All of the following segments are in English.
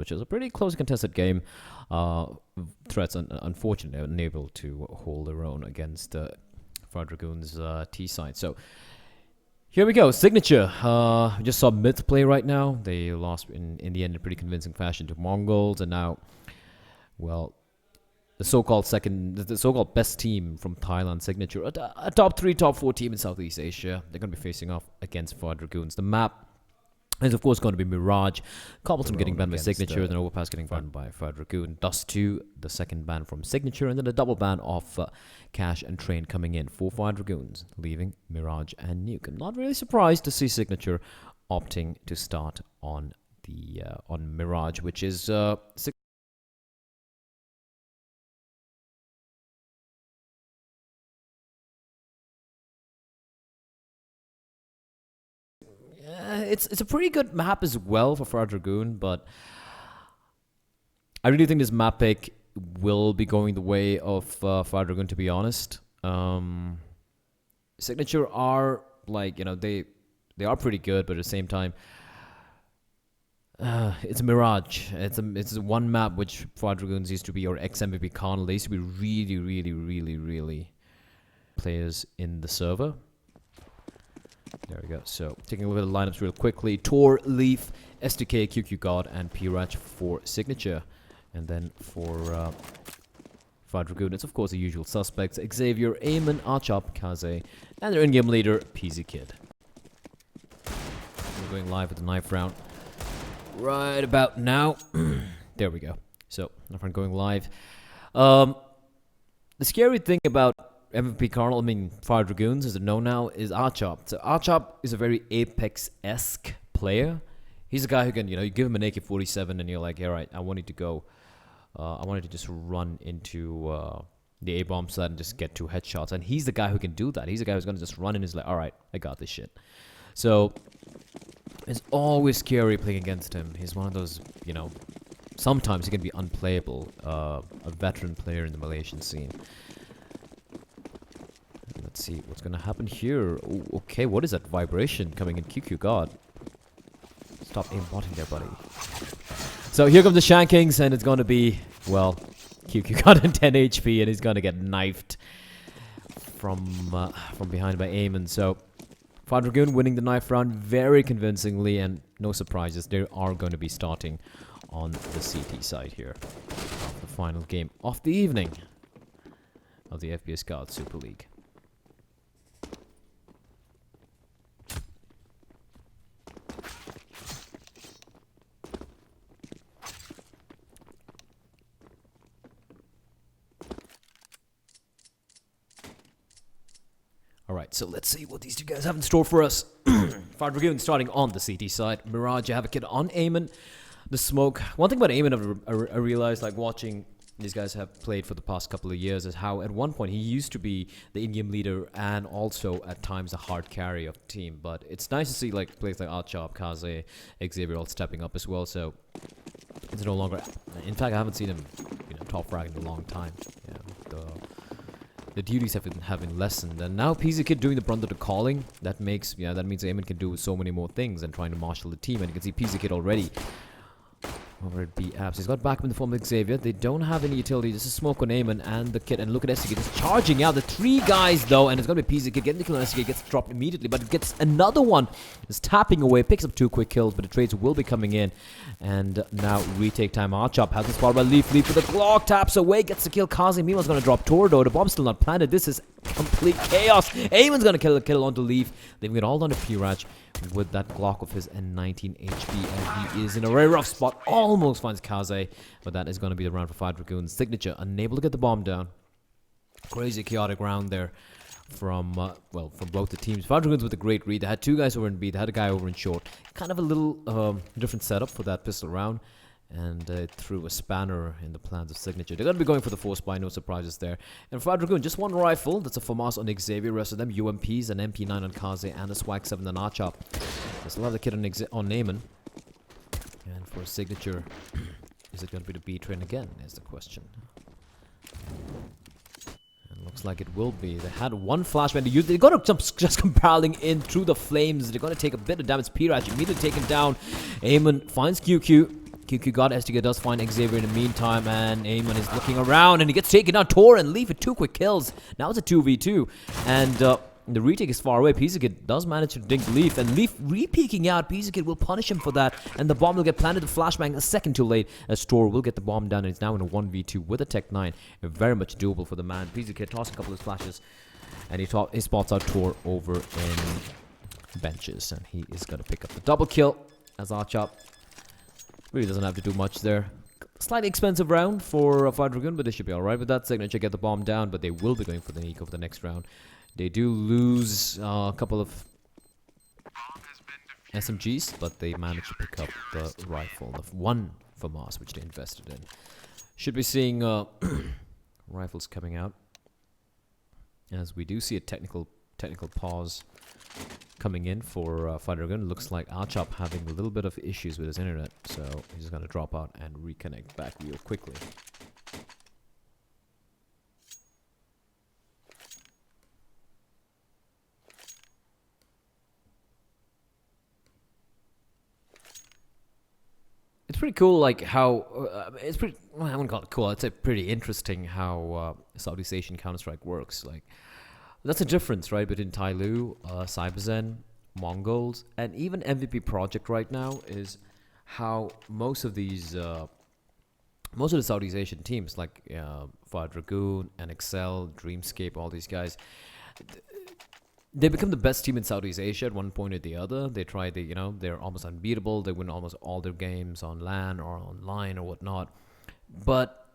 which is a pretty close contested game. Threats unfortunately unable to hold their own against FireDragoon's T side. So here we go. Signature. We just saw Myth play right now. They lost in the end in pretty convincing fashion to Mongols, and now, well, the so-called best team from Thailand, Signature, a top 3, top 4 team in Southeast Asia. They're going to be facing off against FireDragoons. The map is, of course, going to be Mirage. Cobblestone getting banned by Signature, then Overpass getting banned by FireDragoon. Dust 2, the second ban from Signature, and then a double ban of Cash and Train coming in for FireDragoons, leaving Mirage and Nuke. I'm not really surprised to see Signature opting to start on the on Mirage, which is it's a pretty good map as well for FireDragoon, but I really think this map pick will be going the way of FireDragoon, to be honest. Signature are, like, you know, they are pretty good, but at the same time, it's a Mirage. It's one map which FireDragoons used to be, or ex-MVP Canal, they used to be really players in the server. There we go. So, taking a look at the lineups real quickly. Tor, Leaf, SDK, QQ God, and Pirach for Signature. And then for FireDragoon, it's of course the usual suspects. Xavier, Eamon, Archop, Kaze, and their in-game leader, Peasy Kid. We're going live with the knife round right about now. There we go. So, knife round going live. The scary thing about MVP Carnal, I mean FireDragoons, as a know now, is Archop. So Archop is a very Apex-esque player. He's a guy who can, you know, you give him an AK-47 and you're like, all right, I want you to go, I wanted to just run into the A-bomb side and just get 2 headshots. And he's the guy who can do that. He's the guy who's going to just run in and is like, all right, I got this shit. So it's always scary playing against him. He's one of those, you know, sometimes he can be unplayable, a veteran player in the Malaysian scene. Let's see what's going to happen here. Ooh, okay, what is that vibration coming in? QQ God. Stop aimbotting there, buddy. So here comes the Shankings, and it's going to be, well, QQ God in 10 HP, and he's going to get knifed from behind by Eamon. So FireDragoon winning the knife round very convincingly, and no surprises, they are going to be starting on the CT side here. The final game of the evening of the FPS God Super League. Alright, so let's see what these two guys have in store for us. FireDragoon starting on the CT side. Mirage, you have a kid on Eamon. The smoke. One thing about Eamon I realized, like, watching these guys have played for the past couple of years, is how at one point he used to be the in-game leader and also at times a hard carry of the team. But it's nice to see, like, players like Archop, Kaze, Xavier all stepping up as well. So it's no longer. In fact, I haven't seen him, you know, top frag in a long time. Yeah, the duties have been lessened, and now Peasy Kid doing the brunt of the calling. That means Eamon can do so many more things than trying to marshal the team, and you can see Peasy Kid already over at B Apps. He's got backup in the form of Xavier. They don't have any utility. This is smoke on Eamon and the kid, and look at SDK just charging out. The 3 guys though, and it's gonna be Peasy Kid getting the kill on SDK, gets dropped immediately, but it gets another one. Is tapping away, picks up 2 quick kills, but the trades will be coming in. And now retake time. Archop has been spotted by Leaf. Leaf with the Glock, taps away, gets the kill. Kazi Mima's gonna drop Tordo. The bomb's still not planted. This is complete chaos. Eamon's gonna kill the kill onto Leaf. They've got all down to Pirach with that Glock of his and 19 HP, and he is in a very rough spot. Almost finds Kaze, but that is going to be the round for FireDragoon. Signature unable to get the bomb down. Crazy chaotic round there from from both the teams. FireDragoons with a great read. They had 2 guys over in B. They had a guy over in short. Kind of a little different setup for that pistol round. And threw a spanner in the plans of Signature. They're going to be going for the force buy, no surprises there. And FireDragoon, just 1 rifle. That's a FAMAS on Xavier. Rest of them UMPs, an MP9 on Kaze, and a Swag 7 on Archop. They still have the kid on Eamon. And for Signature, is it going to be the B train again, is the question. And looks like it will be. They had 1 flashbang to use. They're going to just come barreling in through the flames. They're going to take a bit of damage. Pirach immediately taken down. Eamon finds QQ. QQ got STK does find Xavier in the meantime, and Eamon is looking around, and he gets taken out. Tor and Leaf with 2 quick kills. Now it's a 2v2, and the retake is far away. Pizzakid does manage to dig Leaf, and Leaf re-peeking out. Pizzakid will punish him for that, and the bomb will get planted. The flashbang a second too late, as Tor will get the bomb down, and he's now in a 1v2 with a Tech 9. Very much doable for the man. Pizzakid tosses a couple of splashes, and he spots out Tor over in benches, and he is going to pick up the double kill, as Archop really doesn't have to do much there. Slightly expensive round for FireDragoon, but they should be alright with that. Signature get the bomb down, but they will be going for the Nico for the next round. They do lose a couple of SMGs, but they managed to pick up the rifle, the one FAMAS, which they invested in. Should be seeing rifles coming out, as we do see a technical pause coming in for FireDragoon. Looks like Archop having a little bit of issues with his internet, so he's going to drop out and reconnect back real quickly. It's pretty cool, like how it's pretty. Well, I wouldn't call it cool. I'd say pretty interesting how Southeast Asian Counter-Strike works. Like, that's a difference, right, between Tyloo, CyberZen, Mongols, and even MVP Project right now is how most of these, most of the Southeast Asian teams, like FireDragoon, NXL, Dreamscape, all these guys, they become the best team in Southeast Asia at one point or the other. They try, they're almost unbeatable. They win almost all their games on LAN or online or whatnot. But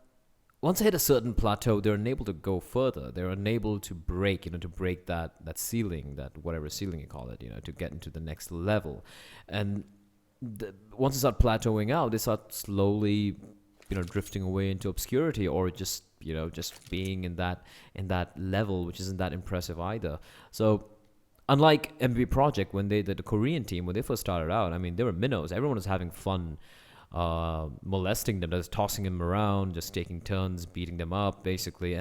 once they hit a certain plateau, they're unable to go further. They're unable to break, to break that ceiling, that whatever ceiling you call it, to get into the next level. And once they start plateauing out, they start slowly, drifting away into obscurity, or just being in that level, which isn't that impressive either. So unlike MVP Project, when the Korean team, when they first started out, I mean, they were minnows. Everyone was having fun molesting them, just tossing them around, just taking turns, beating them up, basically.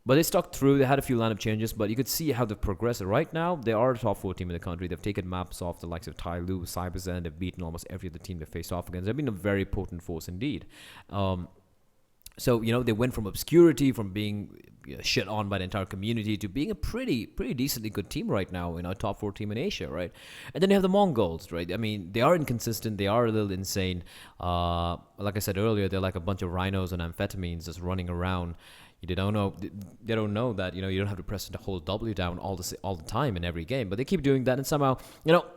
But they stuck through. They had a few lineup changes, but you could see how they've progressed. Right now, they are a top 4 team in the country. They've taken maps off the likes of Tyloo, CyberZen. They've beaten almost every other team they faced off against. They've been a very potent force indeed. So, they went from obscurity, from being shit on by the entire community, to being a pretty decently good team right now, a top 4 team in Asia, right? And then you have the Mongols, right? I mean, they are inconsistent. They are a little insane. Like I said earlier, they're like a bunch of rhinos on amphetamines just running around. They don't know that, you don't have to press the whole W down all the time in every game. But they keep doing that, and somehow,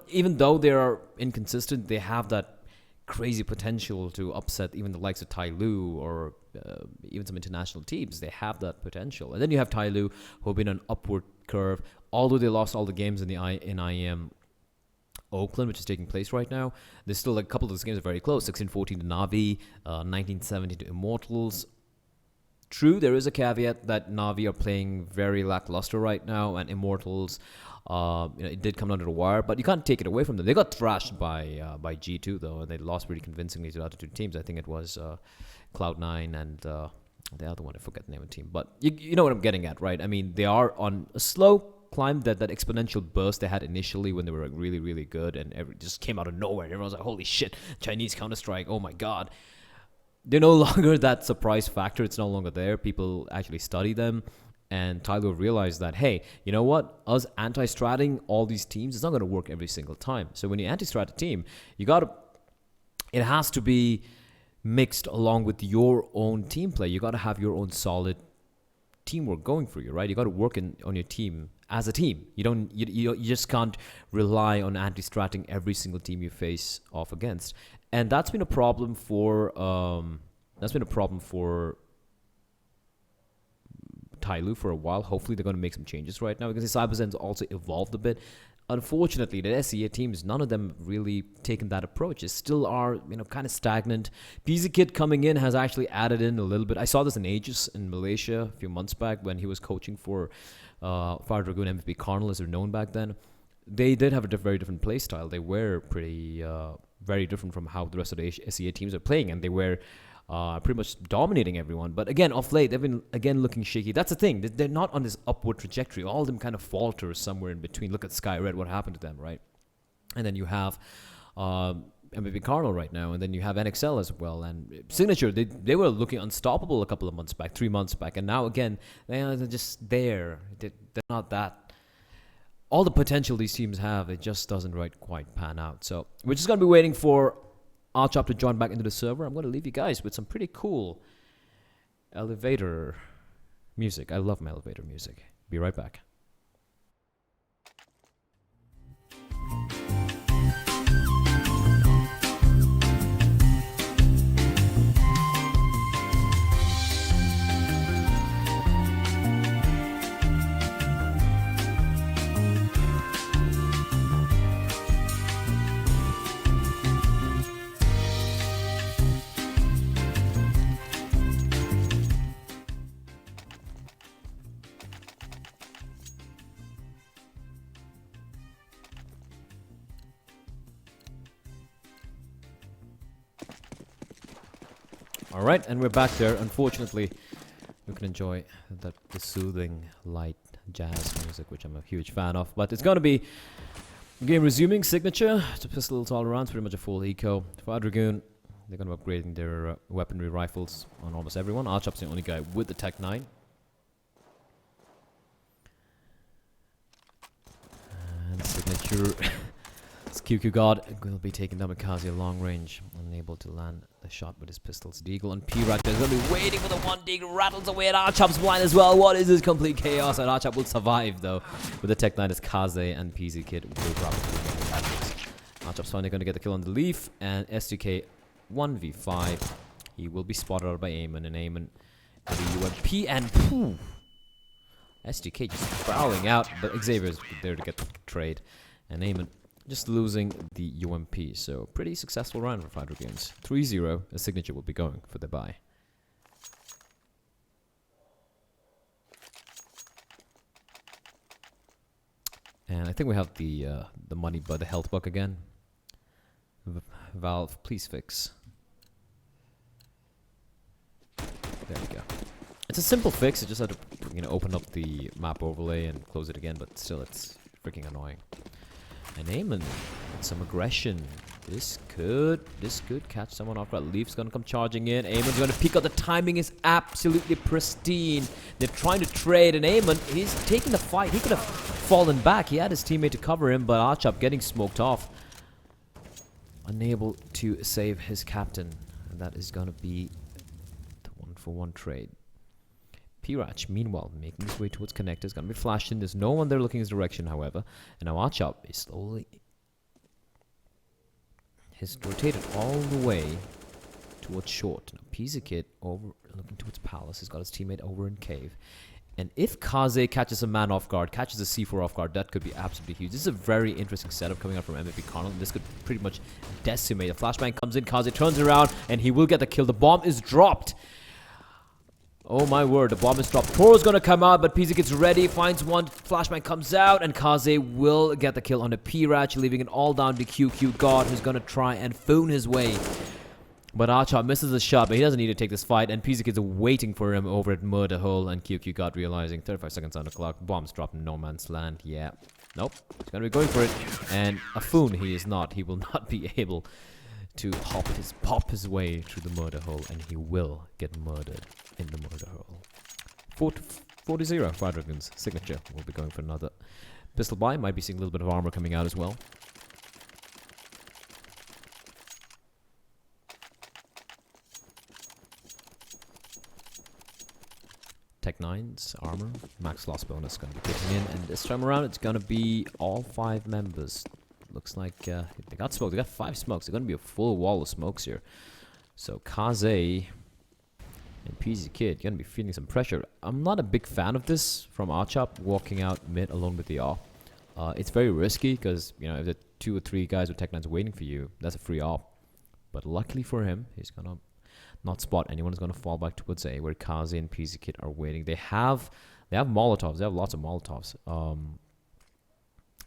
even though they are inconsistent, they have that crazy potential to upset even the likes of Tyloo or even some international teams. They have that potential. And then you have Tyloo, who have been on an upward curve. Although they lost all the games in IEM Oakland, which is taking place right now, there's still a couple of those games are very close. 16-14 to Na'Vi, 19-17 to Immortals. True, there is a caveat that Na'Vi are playing very lackluster right now, and Immortals, it did come down to the wire, but you can't take it away from them. They got thrashed by G2 though, and they lost pretty convincingly to the other 2 teams. I think it was Cloud9 and the other one, I forget the name of the team. But you know what I'm getting at, right? I mean, they are on a slow climb. That exponential burst they had initially when they were really, really good, and it just came out of nowhere. And everyone was like, holy shit, Chinese Counter-Strike, oh my god. They're no longer that surprise factor. It's no longer there. People actually study them. And Tyloo realized that, hey, you know what? Us anti-stratting all these teams, it's not going to work every single time. So when you anti-strat a team, it has to be mixed along with your own team play. You got to have your own solid teamwork going for you, right? You got to work on your team as a team. You just can't rely on anti-stratting every single team you face off against. And that's been a problem for Tyloo for a while. Hopefully they're going to make some changes right now, because the CyberZen's also evolved a bit. Unfortunately, the SEA teams, none of them really taken that approach. They still are, kind of stagnant. Pizzakid coming in has actually added in a little bit. I saw this in Aegis in Malaysia a few months back when he was coaching for FireDragoon MVP Carnal, as they're known back then. They did have a very different play style. They were pretty very different from how the rest of the SEA teams are playing, and they were pretty much dominating everyone. But again, off late, they've been, again, looking shaky. That's the thing. They're not on this upward trajectory. All of them kind of falter somewhere in between. Look at Sky Red, what happened to them, right? And then you have MVP Cardinal right now, and then you have NXL as well, and Signature. They were looking unstoppable a couple of months back, 3 months back, and now again they're just there. They're not that. All the potential these teams have, it just doesn't quite pan out. So we're just gonna be waiting for Archop to join back into the server. I'm gonna leave you guys with some pretty cool elevator music. I love my elevator music. Be right back. Alright, and we're back there. Unfortunately, you can enjoy the soothing, light jazz music, which I'm a huge fan of. But it's going to be game resuming. Signature, it's a pistols all around, it's pretty much a full eco. FireDragoon, they're going to be upgrading their weaponry rifles on almost everyone. Archop's the only guy with the Tech 9. And Signature... QQ God will be taking down Mikaze long range, unable to land a shot with his pistols. Deagle and P-Rack is going to be waiting for the one. Deagle rattles away at Archop's blind as well. What is this complete chaos? And Archop will survive though. With the Tech 9 as Kaze and PZ Kid will drop Archop's finally going to get the kill on the Leaf, and SDK 1v5. He will be spotted out by Eamon, and Eamon with the UMP, and poof, SDK just prowling out, but Xavier's there to get the trade, and Eamon just losing the UMP. So pretty successful round for FireDragoons. 3-0, a Signature will be going for the bye. And I think we have the money by the health buck again. Valve, please fix. There we go. It's a simple fix. It just had to, open up the map overlay and close it again, but still, it's freaking annoying. And Eamon, some aggression. This could catch someone off guard. Leaf's gonna come charging in. Eamon's gonna peek out. The timing is absolutely pristine. They're trying to trade, and Eamon, he's taking the fight. He could have fallen back. He had his teammate to cover him, but Archop getting smoked off. Unable to save his captain. And that is gonna be the 1-for-1 trade. Pirach, meanwhile, making his way towards connectors, gonna be flashed in. There's no one there looking his direction, however. And now Archop is slowly... He's rotated all the way towards short. Now PZ Kid over looking towards Palace. He's got his teammate over in cave. And if Kaze catches a man off guard, catches a C4 off guard, that could be absolutely huge. This is a very interesting setup coming out from MVP Connell. This could pretty much decimate. A flashbang comes in, Kaze turns around, and he will get the kill. The bomb is dropped. Oh my word, the bomb is dropped. Toro's gonna come out, but PZ gets ready, finds one, flashbang comes out, and Kaze will get the kill on the P-Ratch, leaving it all down to QQ God, who's gonna try and phone his way. But Archop misses a shot, but he doesn't need to take this fight, and PZ Kid's waiting for him over at Murder Hole, and QQ God realizing 35 seconds on the clock, bomb's dropped in no man's land, yeah. Nope, he's gonna be going for it, and a Foon he is not. He will not be able to pop his way through the Murder Hole, and he will get murdered in the Murder Hole. 40-0, FireDragoon's Signature will be going for another pistol buy. Might be seeing a little bit of armor coming out as well. Tech 9's armor, max loss bonus going to be kicking in, and this time around it's going to be all 5 members. Looks like they got smoke. They got 5 smokes. They're going to be a full wall of smokes here. So Kaze and PZ Kid going to be feeling some pressure. I'm not a big fan of this from Archop walking out mid alone with the AWP. It's very risky because, if there are 2 or 3 guys with Tech 9s waiting for you, that's a free AWP. But luckily for him, he's going to not spot anyone. Is going to fall back towards A, where Kaze and PZ Kid are waiting. They have Molotovs. They have lots of Molotovs.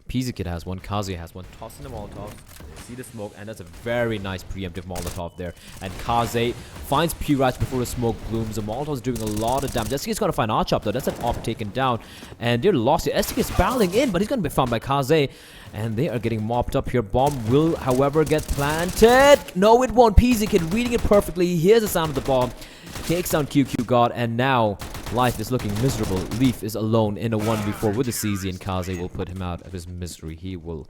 PZ Kid has one, Kaze has one, tossing the Molotov, see the smoke, and that's a very nice preemptive Molotov there, and Kaze Finds P-Ratch before the smoke blooms. The Molotov's doing a lot of damage. STK's gonna find Archop though. That's an op taken down. And they're lost here. STK's barreling in, but he's gonna be found by Kaze. And they are getting mopped up here. Bomb will, however, get planted. No, it won't. PZKid reading it perfectly. He hears the sound of the bomb. Takes down QQ God. And now life is looking miserable. Leaf is alone in a 1v4 with the CZ. And Kaze will put him out of his misery. He will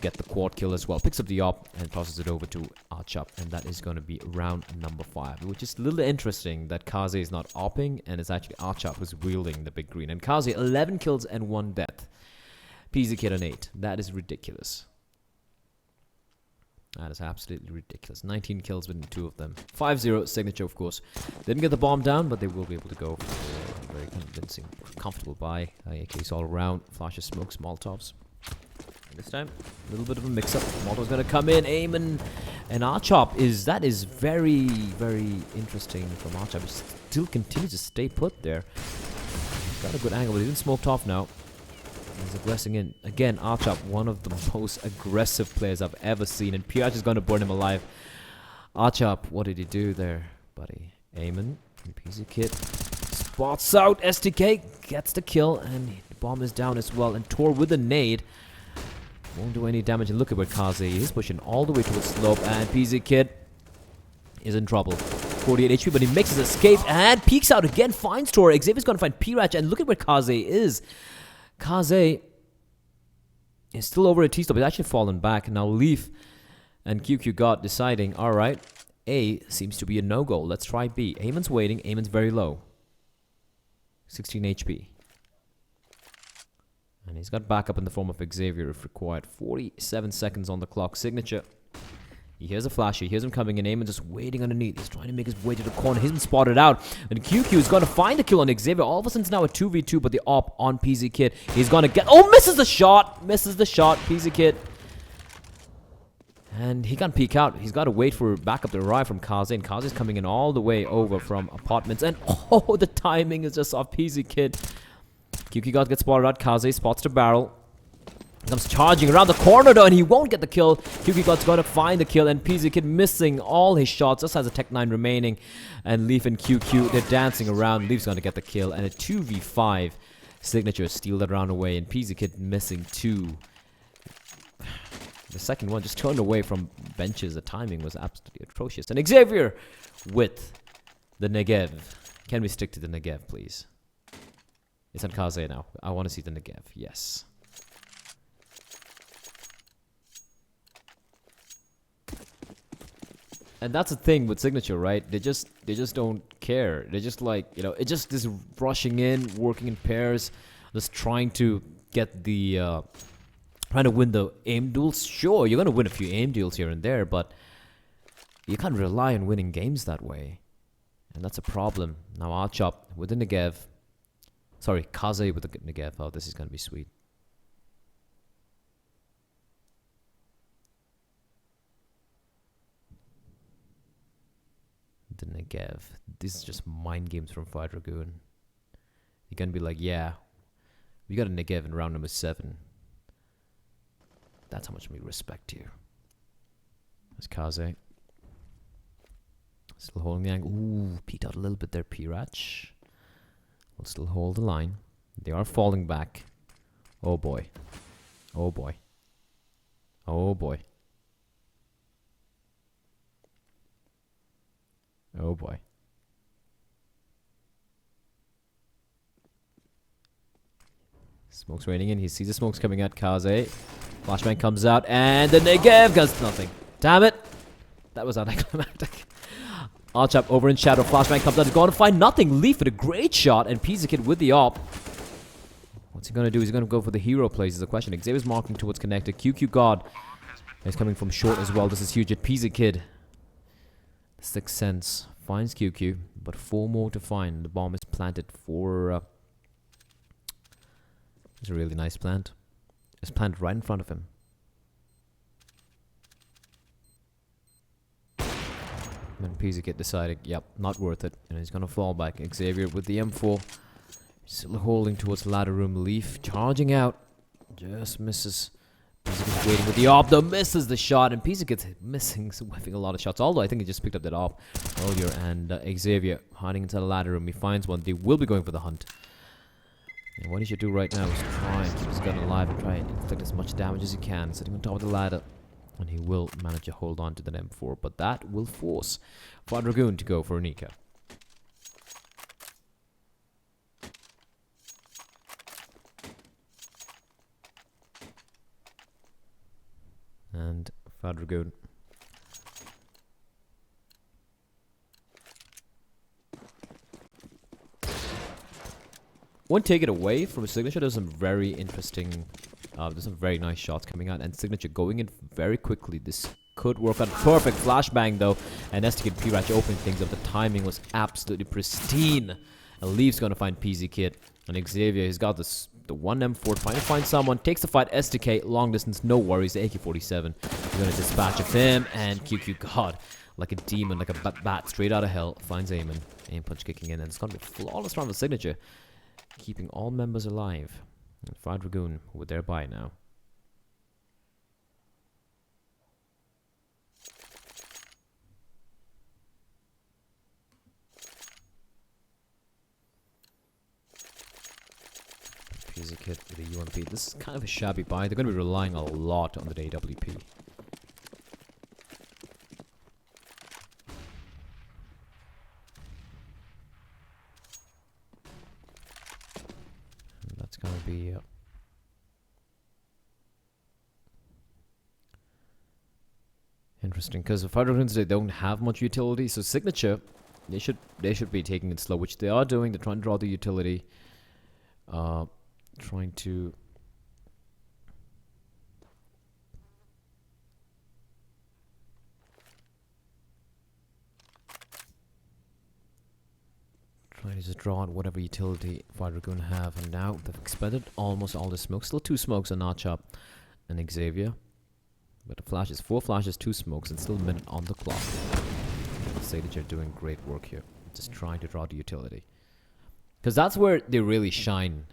get the quad kill as well. Picks up the op and tosses it over to Archop. And that is going to be round number 5. Which is a little interesting that Kaze is not opping. And it's actually Archop who's wielding the big green. And Kaze, 11 kills and 1 death. PZKid on 8. That is ridiculous. That is absolutely ridiculous. 19 kills within 2 of them. 5-0 signature, of course. Didn't get the bomb down, but they will be able to go for a very convincing, comfortable buy. AKs all around. Flashes, smokes, Molotovs. And this time, a little bit of a mix-up. Molotov's going to come in. Aim and Archop is... That is very, very interesting from Archop. He still continues to stay put there. He's got a good angle, but he's been smoked off now. He's aggressing in. Again, Archop, one of the most aggressive players I've ever seen. And Pirach is going to burn him alive. Archop, what did he do there, buddy? Eamon, PZKid spots out STK, gets the kill, and the bomb is down as well. And Tor with a nade won't do any damage. And look at where Kaze is pushing all the way towards slope. And PZKid is in trouble. 48 HP, but he makes his escape and peeks out again. Finds Tor. Xavier's going to find Pirach. And look at where Kaze is. Kaze is still over at T-stop. He's actually fallen back. Now Leaf and QQ God deciding, alright, A seems to be a no-go. Let's try B. Eamon's waiting. Eamon's very low. 16 HP. And he's got backup in the form of Xavier if required. 47 seconds on the clock. Signature. He hears a flash. He hears him coming in. Eamon just waiting underneath. He's trying to make his way to the corner. He's been spotted out. And QQ is going to find a kill on Xavier. All of a sudden, it's now a 2v2, but the op on PZKid. He's going to get... Oh, misses the shot. Misses the shot. PZKid. And he can't peek out. He's got to wait for backup to arrive from Kaze. And Kaze is coming in all the way over from apartments. And oh, the timing is just off PZKid. QQ God gets spotted out. Kaze spots the barrel. Comes charging around the corner though, and he won't get the kill. QQ God's going to find the kill, and PZKid missing all his shots. Just has a Tech 9 remaining. And Leaf and QQ, they're dancing around. Leaf's going to get the kill, and a 2v5 signature steal that round away, and PZKid missing 2. The second one just turned away from benches. The timing was absolutely atrocious. And Xavier with the Negev. Can we stick to the Negev, please? It's on Kaze now. I want to see the Negev. Yes. And that's the thing with Signature, right? They just don't care. They're just like, you know, it just is rushing in, working in pairs, just trying to get the, trying to win the aim duels. Sure, you're gonna win a few aim duels here and there, but you can't rely on winning games that way, and that's a problem. Now Archop with the Negev, sorry, Kaze with the Negev. Oh, this is gonna be sweet. The Negev. This is just mind games from FireDragoon. You're gonna be like, yeah, we got a Negev in round number 7. That's how much we respect you. There's Kaze. Still holding the angle. Ooh, peeked out a little bit there, Pirach. Will still hold the line. They are falling back. Oh boy. Oh boy. Oh boy. Oh boy. Smoke's raining in. He sees the smokes coming out. Kaze. Flashbang comes out. And the Negev does nothing. Damn it. That was anticlimactic. Archop over in shadow. Flashbang comes out. He's going to find nothing. Leaf with a great shot. And PZKid with the op. What's he going to do? He's going to go for the hero plays is the question. Xavier's marking towards connected. QQ God is coming from short as well. This is huge at PZKid. Sixth Sense finds QQ, but 4 more to find. The bomb is planted for... it's a really nice plant. It's planted right in front of him. And PZKid decided, yep, not worth it. And he's going to fall back. Xavier with the M4. Still holding towards the ladder room. Leaf charging out. Just misses He's waiting with the op, though misses the shot, and Pisa gets missing, whiffing a lot of shots. Although I think he just picked up that op earlier, and Xavier hiding inside the ladder room. He finds one. They will be going for the hunt. And what he should do right now is try and keep his gun alive and try and inflict as much damage as he can, sitting on top of the ladder. And he will manage to hold on to that M4, but that will force FireDragoon to go for an eco. And FireDragoon won't take it away from Signature. There's some very interesting, there's some very nice shots coming out, and Signature going in very quickly. This could work out. Perfect flashbang though, and Estic and P-Ratch opening things up. The timing was absolutely pristine. And Leaf's gonna find PZ Kid, and Xavier, he's got this. The 1M4 trying to find someone, takes the fight. STK, long distance, no worries. The AK-47, he's gonna dispatch of him, and QQ, God, like a demon, like a bat straight out of hell, finds Aim punch kicking in, and it's gonna be a flawless round of Signature, keeping all members alive. And FireDragoon with their bye now. PZ Kit with a UMP. This is kind of a shabby buy. They're going to be relying a lot on the AWP. And that's going to be interesting, because the FireDragoons, they don't have much utility. So Signature, they should be taking it slow, which they are doing. They're trying to draw the utility. Trying to just draw on whatever utility FireDragoon have, and now they've expended almost all the smoke. Still 2 smokes on Notchop and Xavier, but the flashes, 4 flashes, 2 smokes, and still a minute on the clock. Signature doing great work here, just trying to draw the utility, because that's where they really shine.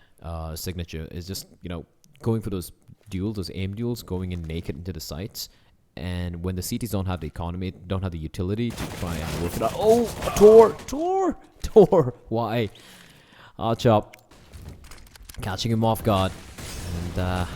Signature is just, you know, going for those duels, those aim duels, going in naked into the sights. And when the CTs don't have the economy, don't have the utility to try and work it out. Oh, Tor! Why? Chop catching him off guard, and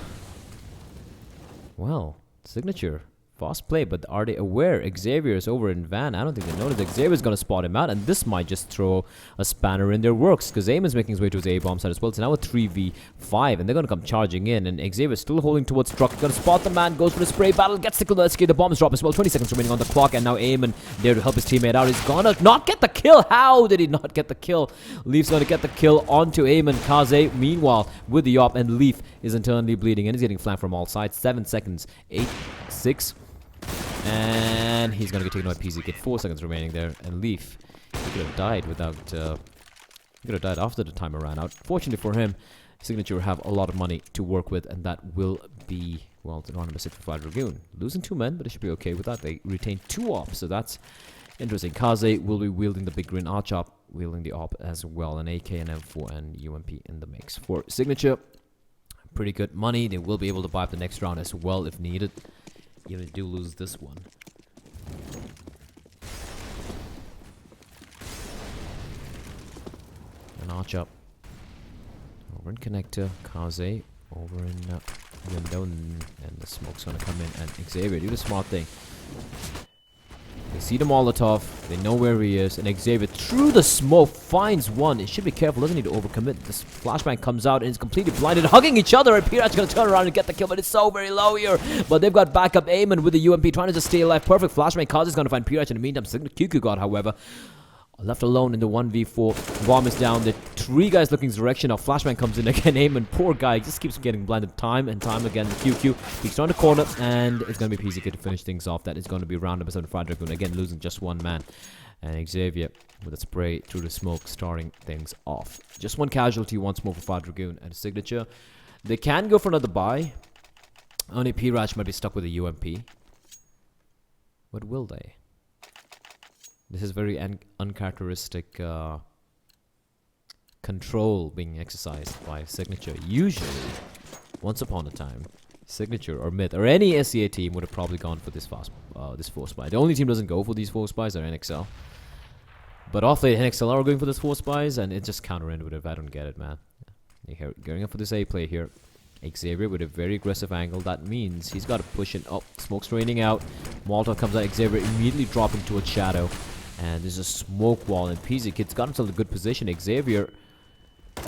well, Signature. Fast play, but are they aware? Xavier is over in van. I don't think they noticed. Xavier's gonna spot him out, and this might just throw a spanner in their works, because Aim is making his way to his A-bomb side as well. It's now a 3v5, and they're gonna come charging in, and Xavier's still holding towards truck. Gonna spot the man, goes for the spray battle, gets the kill. Let's get the bombs drop as well. 20 seconds remaining on the clock, and now Aim there to help his teammate out. He's gonna not get the kill. How did he not get the kill? Leaf's gonna get the kill onto Aim, and Kaze, meanwhile, with the op, and Leaf is internally bleeding, and he's getting flanked from all sides. 7 seconds, 8, 6. And he's gonna get taken by PZ Kid. 4 seconds remaining there, and Leaf, he could have died without. He could have died after the timer ran out. Fortunately for him, Signature have a lot of money to work with, and that will be, well, the round number 6 for FireDragoon. Losing 2 men, but they should be okay with that. They retain 2 ops, so that's interesting. Kaze will be wielding the big green Archop, wielding the op as well, an AK, and M4, and UMP in the mix for Signature. Pretty good money. They will be able to buy up the next round as well if needed. Even if they do lose this one. An arch up. Over in connector. Kaze over in window. And the smoke's gonna come in. And Xavier, do the smart thing. They see the Molotov. They know where he is. And Xavier, through the smoke, finds one. It should be careful. Doesn't need to overcommit. This flashbang comes out and is completely blinded, hugging each other. And Pirach going to turn around and get the kill. But it's so very low here. But they've got backup Aim with the UMP, trying to just stay alive. Perfect flashbang. Kaz is going to find Pirach. In the meantime, QQ God, however, left alone in the 1v4. Bomb is down. The 3 guys looking his direction. Now Flashbang comes in again. Aim, poor guy just keeps getting blinded time and time again. The QQ peeks around the corner, and it's going to be PZ Kid to finish things off. That is going to be round number 7 FireDragoon. Again, losing just 1 man. And Xavier with a spray through the smoke, starting things off. Just 1 casualty once more for FireDragoon and a Signature. They can go for another buy. Only P-Ratch might be stuck with a UMP. But will they? This is very uncharacteristic control being exercised by Signature. Usually, once upon a time, Signature or Myth or any SEA team would have probably gone for this this force buy. The only team doesn't go for these force buys are NXL. But off late, NXL are going for this force buys, and it's just counterintuitive. I don't get it, man. You're going up for this A play here. Xavier with a very aggressive angle. That means he's got to push it up. Smoke's raining out. Molotov comes out. Xavier immediately dropping towards Shadow. And there's a smoke wall. And PZ Kid's got himself a good position. Xavier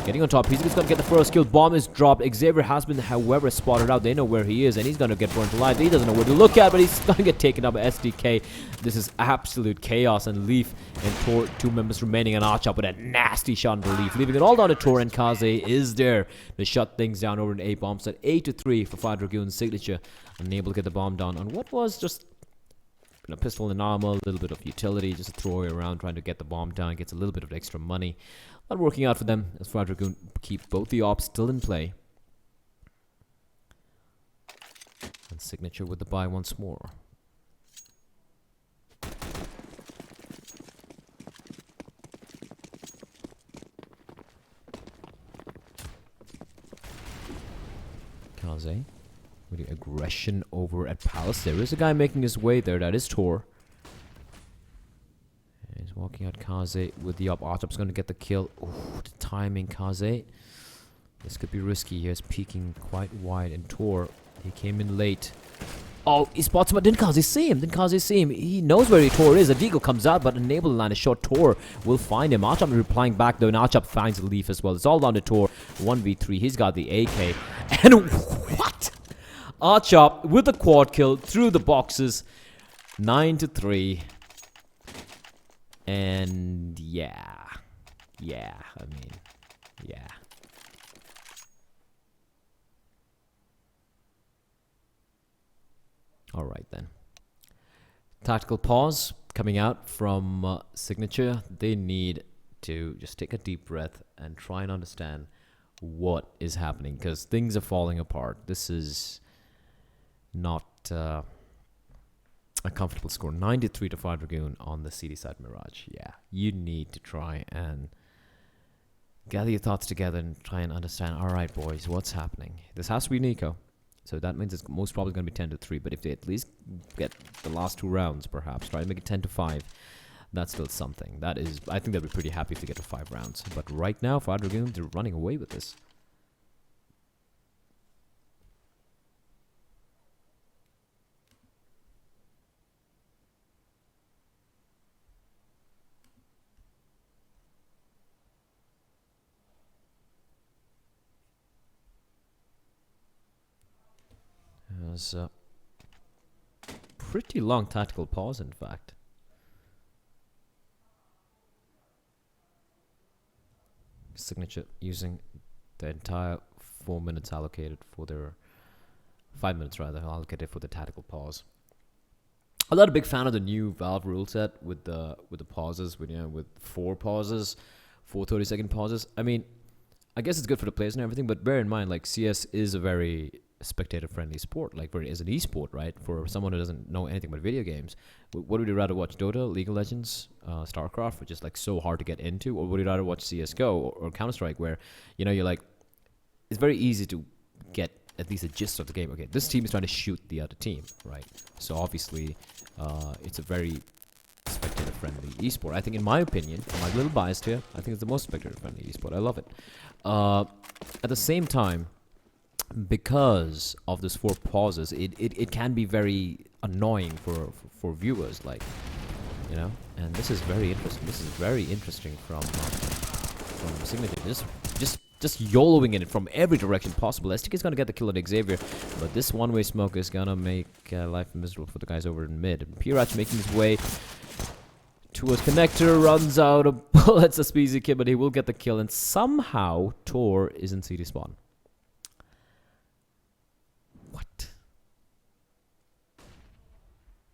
getting on top. PZ Kid's going to get the first kill. Bomb is dropped. Xavier has been, however, spotted out. They know where he is. And he's going to get burnt alive. He doesn't know where to look at. But he's going to get taken up by SDK. This is absolute chaos. And Leaf and Tor, 2 members remaining. And Archop with a nasty shot on the Leaf. Leaving it all down to Tor, and Kaze is there to shut things down over an A bomb set. 8-3 for FireDragoon. Signature unable to get the bomb down on what was just a pistol and armor, a little bit of utility, just a throwaway around trying to get the bomb down. Gets a little bit of extra money. Not working out for them as FireDragoon keep both the ops still in play. And Signature with the buy once more. Kaze with the aggression over at Palace. There is a guy making his way there. That is Tor. And he's walking out. Kaze with the up. Archop's going to get the kill. Ooh, the timing, Kaze. This could be risky. He's peeking quite wide. And Tor, he came in late. Oh, he spots him. Didn't Kaze see him? He knows where Tor is. A Deagle comes out, but unable to land a shot. Tor will find him. Archop replying back, though, and Archop finds the Leaf as well. It's all down to Tor. 1v3. He's got the AK. And what? Archop with the quad kill through the boxes. 9-3. And yeah. Yeah, I mean, yeah. Alright then. Tactical pause coming out from Signature. They need to just take a deep breath and try and understand what is happening, because things are falling apart. This is not a comfortable score. 93 to FireDragoon on the CD side Mirage. Yeah, you need to try and gather your thoughts together and try and understand, alright boys, what's happening? This has to be Nico. So that means it's most probably going to be 10-3. But if they at least get the last 2 rounds, perhaps, try to make it 10-5, that's still something. That is, I think they'll be pretty happy if they get to 5 rounds. But right now, FireDragoon, they're running away with this. There's a pretty long tactical pause, in fact. Signature using the entire 4 minutes allocated for their 5 minutes rather allocated for the tactical pause. I'm not a big fan of the new Valve rule set with the pauses, with 4 pauses, 4 30-second pauses. I mean, I guess it's good for the players and everything, but bear in mind, like, CS is a very spectator-friendly sport, like, as an esport, right? For someone who doesn't know anything about video games, what would you rather watch? DOTA, League of Legends, StarCraft, which is like so hard to get into, or would you rather watch CSGO or Counter-Strike, where you're like, it's very easy to get at least a gist of the game. Okay, this team is trying to shoot the other team, right? So obviously, it's a very spectator-friendly esport. I think, in my opinion, I'm a little biased here, I think it's the most spectator-friendly esport. I love it. At the same time, because of this 4 pauses, it can be very annoying for viewers, like, and this is very interesting. This is very interesting from Signature. Just YOLOing in it from every direction possible. STK is gonna get the kill at Xavier, but this one-way smoke is gonna make life miserable for the guys over in mid. Pirach making his way towards connector, runs out of bullets, a Speezy kid, but he will get the kill, and somehow Tor is in CD spawn. What?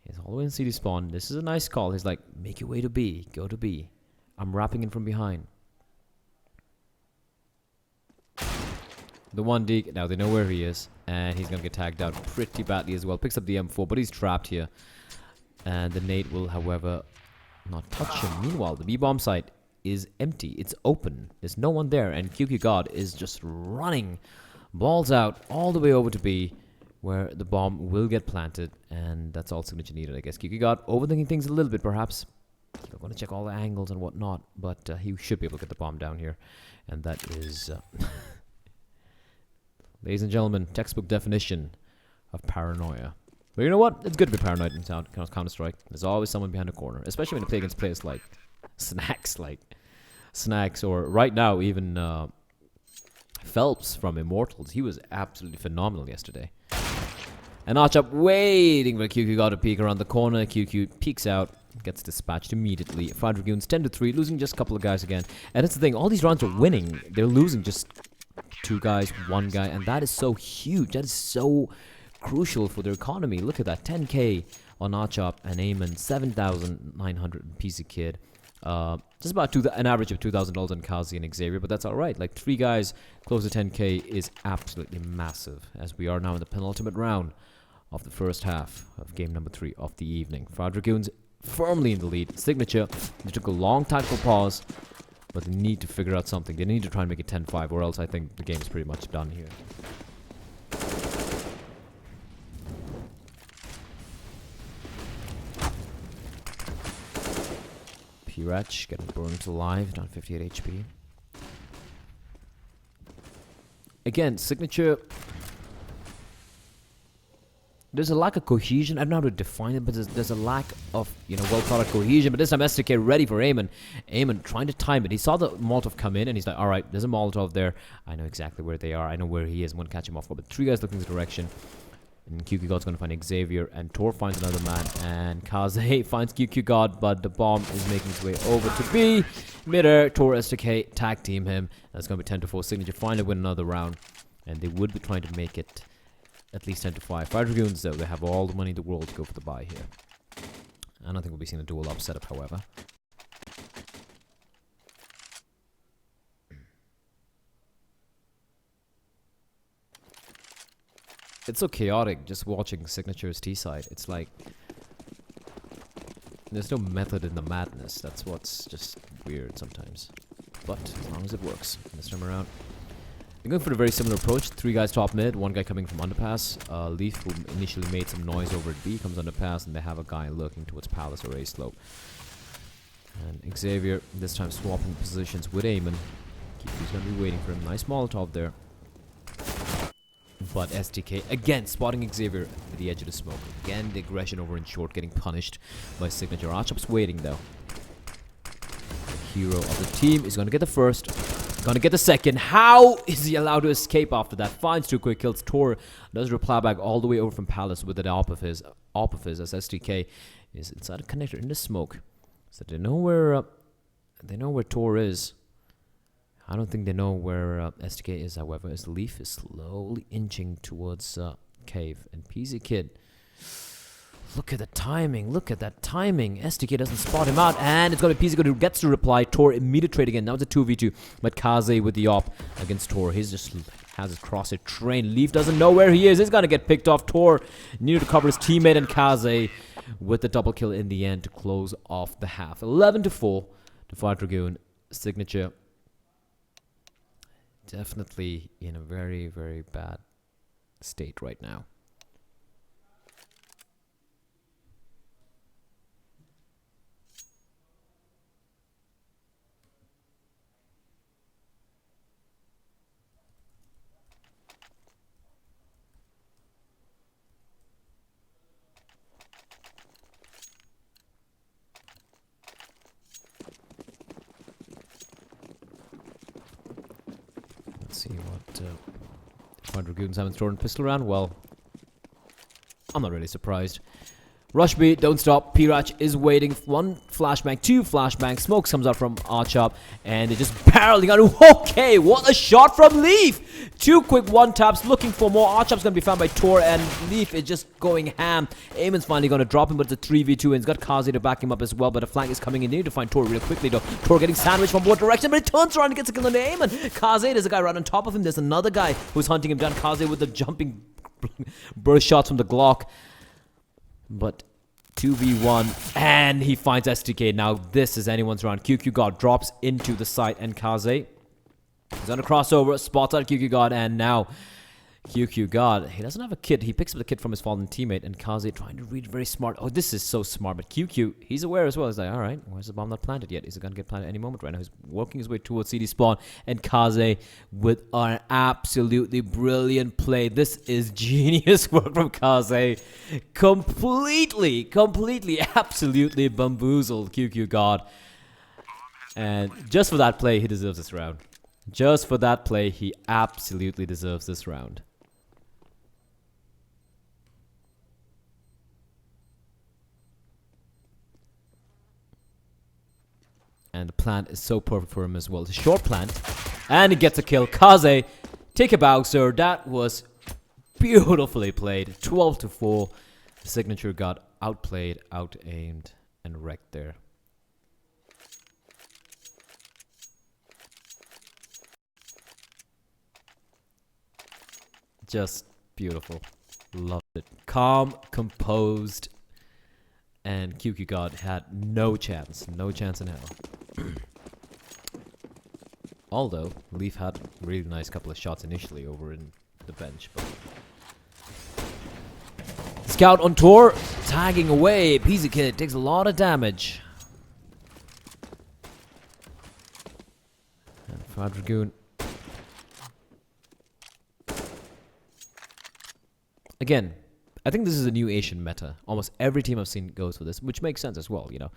He's all the way in CD spawn. This is a nice call. He's like, make your way to B. Go to B. I'm wrapping in from behind. The 1D, now they know where he is, and he's gonna get tagged out pretty badly as well. Picks up the M4, but he's trapped here. And the nade will, however, not touch him. Meanwhile, the B-bomb site is empty. It's open. There's no one there, and QQ God is just running balls out all the way over to B, where the bomb will get planted, and that's all Signature needed, I guess. QQ got overthinking things a little bit, perhaps. He's going to check all the angles and whatnot, but he should be able to get the bomb down here, and that is, ladies and gentlemen, textbook definition of paranoia. But you know what? It's good to be paranoid in Counter-Strike. There's always someone behind the corner, especially when you play against players like Snacks, or right now even Phelps from Immortals. He was absolutely phenomenal yesterday. And Archup waiting for QQ got to peek around the corner. QQ peeks out, gets dispatched immediately. FireDragoon's 10-3, losing just a couple of guys again. And that's the thing, all these rounds are winning. They're losing just 2 guys, 1 guy, and that is so huge. That is so crucial for their economy. Look at that, 10k on Archup and Eamon, 7,900 on PC Kid. Just about an average of $2,000 on Kazi and Xavier, but that's alright. Like 3 guys close to 10k is absolutely massive, as we are now in the penultimate round of the first half of game number 3 of the evening. FireDragoon's firmly in the lead. Signature, they took a long time for pause, but they need to figure out something. They need to try and make it 10-5, or else I think the game is pretty much done here. Pirach getting burned alive, down 58 HP. Again, Signature, there's a lack of cohesion. I don't know how to define it, but there's a lack of, well thought out cohesion. But this time STK ready for Eamon. Eamon trying to time it. He saw the Molotov come in, and he's like, alright, there's a Molotov there. I know exactly where they are. I know where he is. I'm going to catch him off guard. But 3 guys looking in the direction. And QQ God's going to find Xavier, and Tor finds another man, and Kaze finds QQ God, but the bomb is making its way over to B. Midair, Tor, STK, tag team him. That's going to be 10-4. Signature finally win another round, and they would be trying to make it at least 10-5. FireDragoons, though, they have all the money in the world to go for the buy here. I don't think we'll be seeing a dual up setup, however. It's so chaotic just watching Signature's T-side. It's like there's no method in the madness. That's what's just weird sometimes. But as long as it works. This time around, they're going for a very similar approach. 3 guys top mid, 1 guy coming from underpass. Leaf, who initially made some noise over at B, comes underpass, and they have a guy lurking towards Palace or A slope. And Xavier this time swapping positions with Eamon. He's going to be waiting for him. Nice Molotov there. But STK again spotting Xavier at the edge of the smoke. Again, the aggression over in short getting punished by Signature. Archup's waiting though. The hero of the team is going to get the first, going to get the second. How is he allowed to escape after that? Finds 2 quick kills. Tor does reply back all the way over from Palace with an op of his as STK is inside a connector in the smoke. So they know where Tor is. I don't think they know where STK is, however, as Leaf is slowly inching towards Cave. And PZ Kid, look at the timing, look at that timing. STK doesn't spot him out, and it's going to be PZ Kid who gets to reply. Tor immediate trade again. Now it's a 2v2, but Kaze with the op against Tor. He's just has his crosshair trained. Leaf doesn't know where he is. He's going to get picked off. Tor needed to cover his teammate, and Kaze with the double kill in the end to close off the half. 11-4 to FireDragoon. Signature definitely in a very, very bad state right now. See what FireDragoons haven't thrown a pistol around. Well, I'm not really surprised. Rush B, don't stop. Pirach is waiting. 1 flashbang, 2 flashbang. Smoke comes out from Archop, and they're just barreling out. Okay, what a shot from Leaf! 2 quick 1-taps, looking for more. Archop's going to be found by Tor, and Leaf is just going ham. Eamon's finally going to drop him, but it's a 3v2, and he's got Kazi to back him up as well, but a flank is coming in. They need to find Tor real quickly, though. Tor getting sandwiched from both directions, but he turns around and gets a kill on Eamon. Kazi, there's a guy right on top of him. There's another guy who's hunting him down. Kazi with the jumping burst shots from the Glock. But 2v1, and he finds STK. Now this is anyone's round. QQ God drops into the site, and Kaze is on a crossover, spots out QQ God, and now QQ God, he doesn't have a kit. He picks up the kit from his fallen teammate, and Kaze trying to read very smart. Oh, this is so smart. But QQ, he's aware as well. He's like, all right, where's the bomb not planted yet? Is it going to get planted any moment right now? He's working his way towards CD spawn, and Kaze with an absolutely brilliant play. This is genius work from Kaze. Completely, absolutely bamboozled QQ God. And just for that play, he deserves this round. Just for that play, he absolutely deserves this round. And the plant is so perfect for him as well. It's a short plant. And he gets a kill. Kaze, take a bow, sir. That was beautifully played. 12-4. The signature got outplayed, out-aimed, and wrecked there. Just beautiful. Loved it. Calm, composed, and QQ God had no chance. No chance in hell. Although, Leaf had a really nice couple of shots initially over in the bench. But Scout on tour, tagging away. Peasy Kid takes a lot of damage. And FireDragoon. Again, I think this is a new Asian meta. Almost every team I've seen goes for this, which makes sense as well, you know.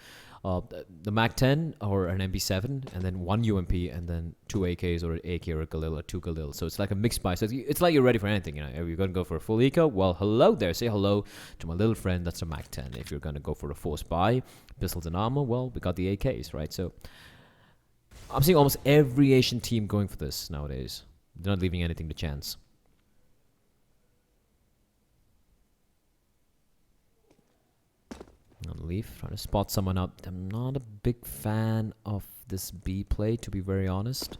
The MAC-10 or an MP7, and then one UMP, and then two AKs or an AK or a Galil or two Galil. So it's like a mixed buy. So it's like you're ready for anything, you know. If you're going to go for a full eco, well, hello there. Say hello to my little friend, that's a MAC-10. If you're going to go for a force buy, pistols and armor, well, we got the AKs, right? So I'm seeing almost every Asian team going for this nowadays. They're not leaving anything to chance. Leaf trying to spot someone up. I'm not a big fan of this B play, to be very honest.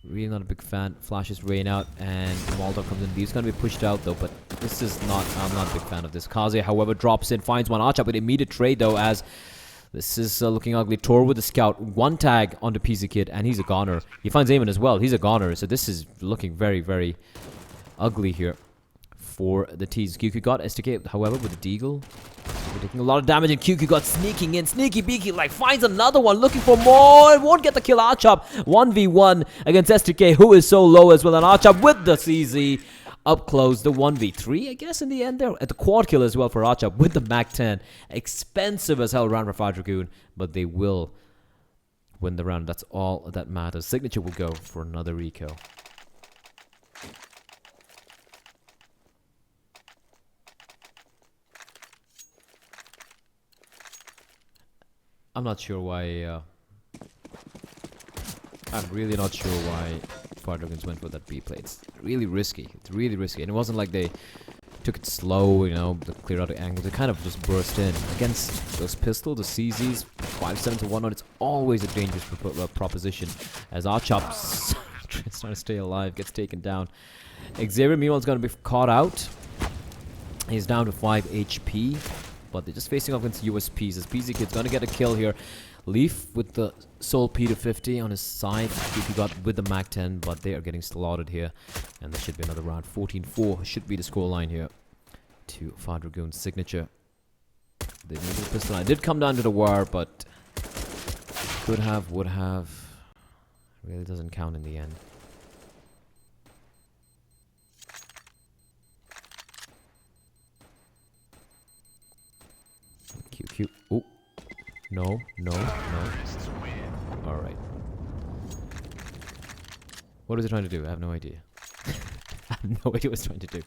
Really not a big fan. Flashes rain out, and Moldo comes in. Leaf's gonna be pushed out though, but this is not. I'm not a big fan of this. Kaze, however, drops in, finds one Archer with immediate trade though, as this is looking ugly. Tor with the scout, one tag onto PC Kid, and he's a goner. He finds Eamon as well. He's a goner, so this is looking very, very ugly here for the T's. QQ got STK, however, with the Deagle. We're taking a lot of damage, and QQ got sneaking in. Sneaky Beaky, like, finds another one, looking for more. It won't get the kill. Archop 1v1 against STK, who is so low as well. And Archop with the CZ up close. The 1v3, I guess, in the end there. At the quad kill as well for Archop with the MAC-10. Expensive as hell round for FireDragoon, but they will win the round. That's all that matters. Signature will go for another eco. I'm not sure why, I'm really not sure why FireDragoons went for that B play. It's really risky. It's really risky. And it wasn't like they took it slow, you know, to clear out the angle. They kind of just burst in. Against those pistols, the CZs, 5-7 to 1-0, it's always a dangerous proposition. As Archop's trying to stay alive, gets taken down. Xavier, meanwhile, is going to be caught out. He's down to 5 HP. But they're just facing off against USPs. As PZ Kid's gonna get a kill here. Leaf with the Soul P250 on his side. He got with the MAC-10, but they are getting slaughtered here. And there should be another round. 14-4 should be the scoreline here to FireDragoon's signature. They needed the pistol. I did come down to the wire, but could have, would have. Really doesn't count in the end. QQ. Oh. No. Alright. What is it trying to do? I have no idea. I have no idea what it's trying to do.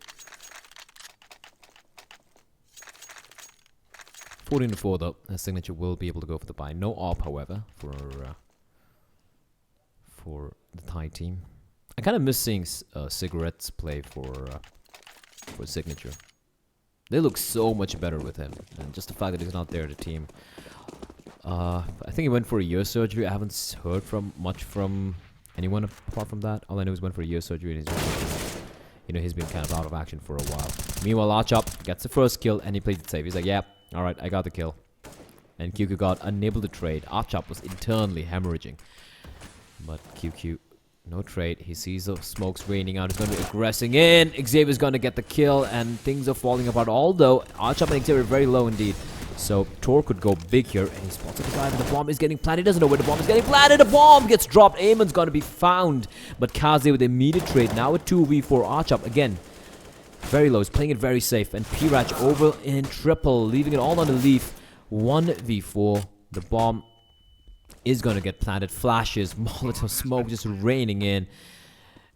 14-4 though. His signature will be able to go for the buy. No AWP, however, for the Thai team. I kind of miss seeing Cigarette's play for signature. They look so much better with him, and just the fact that he's not there, the team. I think he went for a ear surgery. I haven't heard much from anyone apart from that. All I know is he went for a ear surgery, and he's been kind of out of action for a while. Meanwhile, Archop gets the first kill, and he plays it safe. He's like, yeah, all right, I got the kill. And QQ got unable to trade. Archop was internally hemorrhaging, but QQ No trade. He sees the smokes raining out. He's going to be aggressing in. Xavier's going to get the kill, and things are falling apart. Although, Archop and Xavier are very low indeed. So, Tor could go big here, and he spots the guy, and the bomb is getting planted. He doesn't know where the bomb is getting planted. The bomb gets dropped. Eamon's going to be found. But Kaze with immediate trade. Now a 2v4. Archop, again, very low. He's playing it very safe. And Pirach over in triple, leaving it all on the leaf. 1v4. The bomb is going to get planted. Flashes, Molotov smoke just raining in.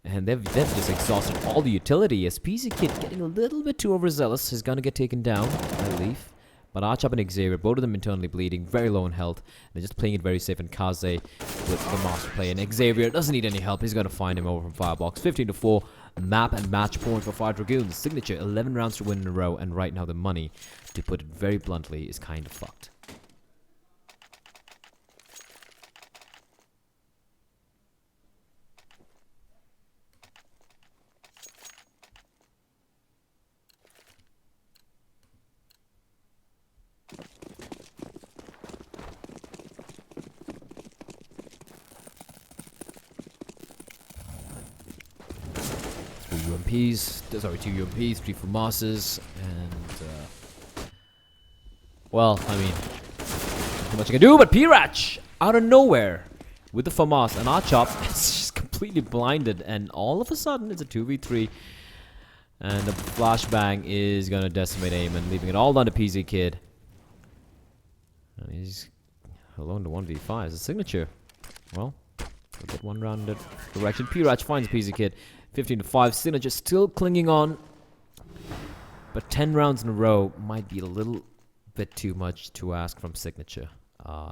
And they've just exhausted all the utility. As PC Kid getting a little bit too overzealous. He's going to get taken down by Leaf. But Archop and Xavier, both of them internally bleeding, very low in health. They're just playing it very safe, and Kaze with the master play. And Xavier doesn't need any help. He's going to find him over from Firebox. 15-4, map and match point for FireDragoon. Signature, 11 rounds to win in a row. And right now the money, to put it very bluntly, is kind of fucked. Sorry, 2 UMPs, 3 FAMASes, and well, I mean, not much I can do, but Pirach out of nowhere with the FAMAS, and Archop is just completely blinded, and all of a sudden it's a 2v3, and the flashbang is gonna decimate Eamon, leaving it all down to PZ Kid. And he's alone to 1v5. It's a signature. Well, we'll get one round in that direction. Pirach finds PZ Kid. 15-5, Signature still clinging on, but 10 rounds in a row might be a little bit too much to ask from Signature,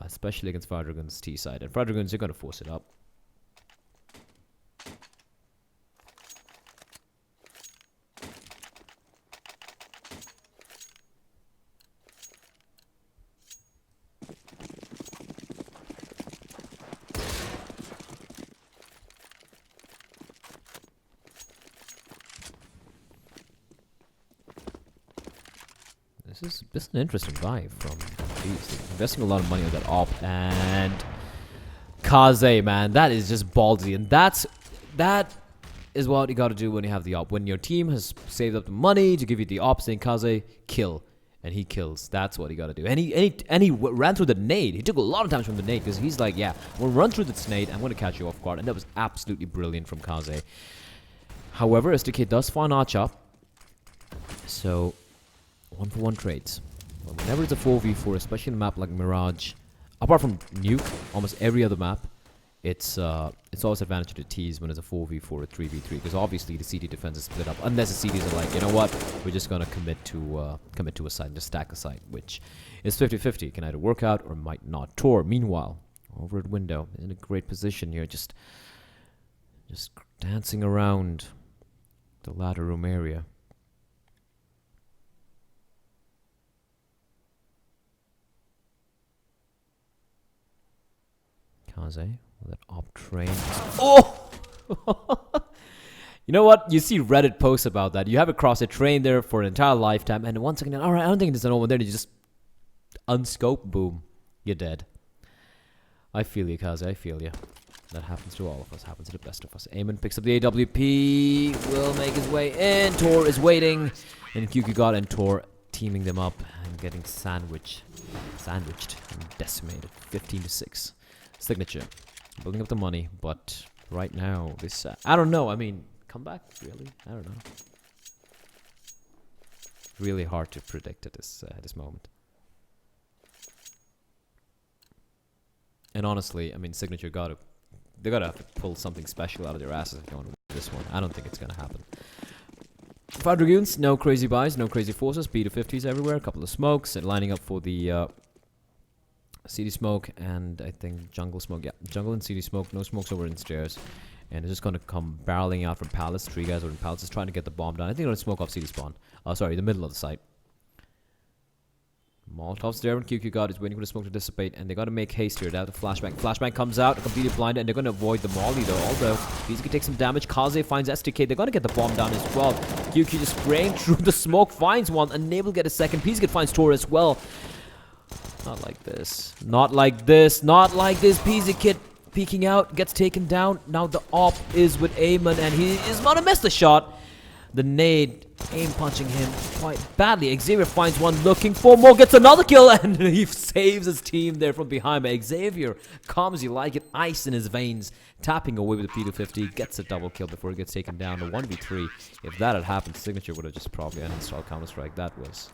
especially against FireDragoon's T side. And FireDragoons are going to force it up. This is an interesting buy from these. Investing a lot of money on that op, and Kaze, man, that is just ballsy, and that is what you got to do when you have the op. When your team has saved up the money to give you the op, saying Kaze, kill, and he kills. That's what you got to do. And he ran through the nade. He took a lot of damage from the nade because he's like, yeah, we'll run through this nade. I'm going to catch you off guard, and that was absolutely brilliant from Kaze. However, SDK does find Archop, so 1-for-1 trades. Well, whenever it's a 4v4, especially in a map like Mirage, apart from Nuke, almost every other map, it's always advantage to the T's when it's a 4v4 or 3v3, because obviously the CT defense is split up, unless the CTs are like, you know what, we're just gonna commit to a site and just stack a site, which is 50-50, can either work out or might not. Tor, meanwhile, over at window, in a great position here, just dancing around the ladder room area. Kaze with that op train. Oh! You know what? You see Reddit posts about that. You have it cross a train there for an entire lifetime, and once again, alright, I don't think there's an one there. You just unscope, boom, you're dead. I feel you, Kaze. I feel you. That happens to all of us. Happens to the best of us. Eamon picks up the AWP. Will make his way in. Tor is waiting, and QQ God and Tor teaming them up and getting sandwiched and decimated. 15-6. Signature building up the money, but right now this I don't know. I mean, comeback really? I don't know. Really hard to predict at this moment. And honestly, I mean, Signature they gotta have to pull something special out of their asses if they want to win this one. I don't think it's gonna happen. FireDragoons, no crazy buys, no crazy forces. B250s everywhere, a couple of smokes, and lining up for the CD smoke and I think jungle smoke. Yeah, jungle and CD smoke. No smokes over in stairs, and it's just gonna come barreling out from palace. 3 guys over in palace is trying to get the bomb down. I think they're gonna smoke off CD spawn. Sorry, the middle of the site. Molotov's there, and QQ God is waiting for the smoke to dissipate, and they gotta make haste here. They have the flashbang. Flashbang comes out, completely blinded, and they're gonna avoid the molly though. Although these can take some damage. Kaze finds STK. They're gonna get the bomb down as well. QQ just spraying through the smoke, finds one, and able to get a second. PZ finds Tor as well. Not like this. Not like this. Not like this. PZ Kid peeking out, gets taken down. Now the op is with Eamon, and he is about to miss the shot. The nade, aim punching him quite badly. Xavier finds one, looking for more, gets another kill, and he saves his team there from behind. But Xavier, calm as you like it, ice in his veins, tapping away with the P250, gets a double kill before he gets taken down to 1v3. If that had happened, Signature would have just probably uninstalled Counter-Strike. That was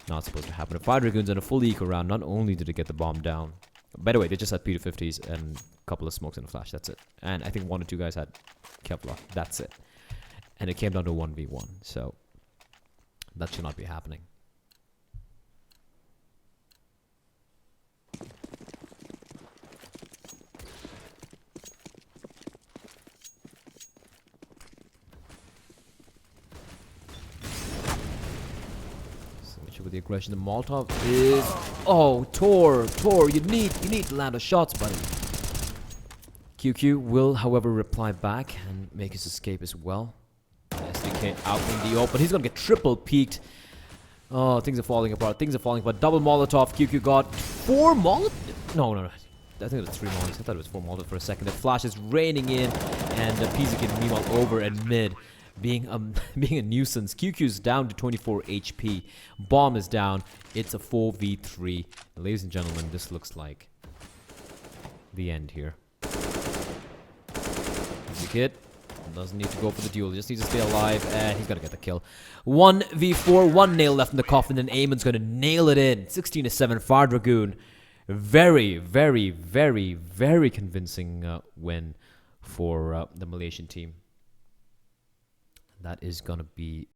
not supposed to happen. If FireDragoon's in a full eco round, not only did it get the bomb down, by the way, they just had P250s and a couple of smokes and a flash, that's it. And I think 1 or 2 guys had Kevlar, that's it. And it came down to 1v1, so that should not be happening. Switch with the aggression. The Molotov is Tor, you need to land the shots, buddy. QQ will, however, reply back and make his escape as well. SDK out in the open. He's gonna get triple peeked. Oh, things are falling apart. Double Molotov. QQ got 4 Molotov. No. I think it was 3 Molotovs. I thought it was 4 Molotov for a second. The flash is raining in, and Pizzikin meanwhile over at mid, being a nuisance. QQ's down to 24 HP. Bomb is down. It's a 4v3. Ladies and gentlemen, this looks like the end here. Kid doesn't need to go for the duel, he just needs to stay alive, and he's gonna get the kill. 1v4, 1 nail left in the coffin, and Eamon's gonna nail it in. 16-7, FireDragoon. Very, very, very, very convincing win for the Malaysian team. That is gonna be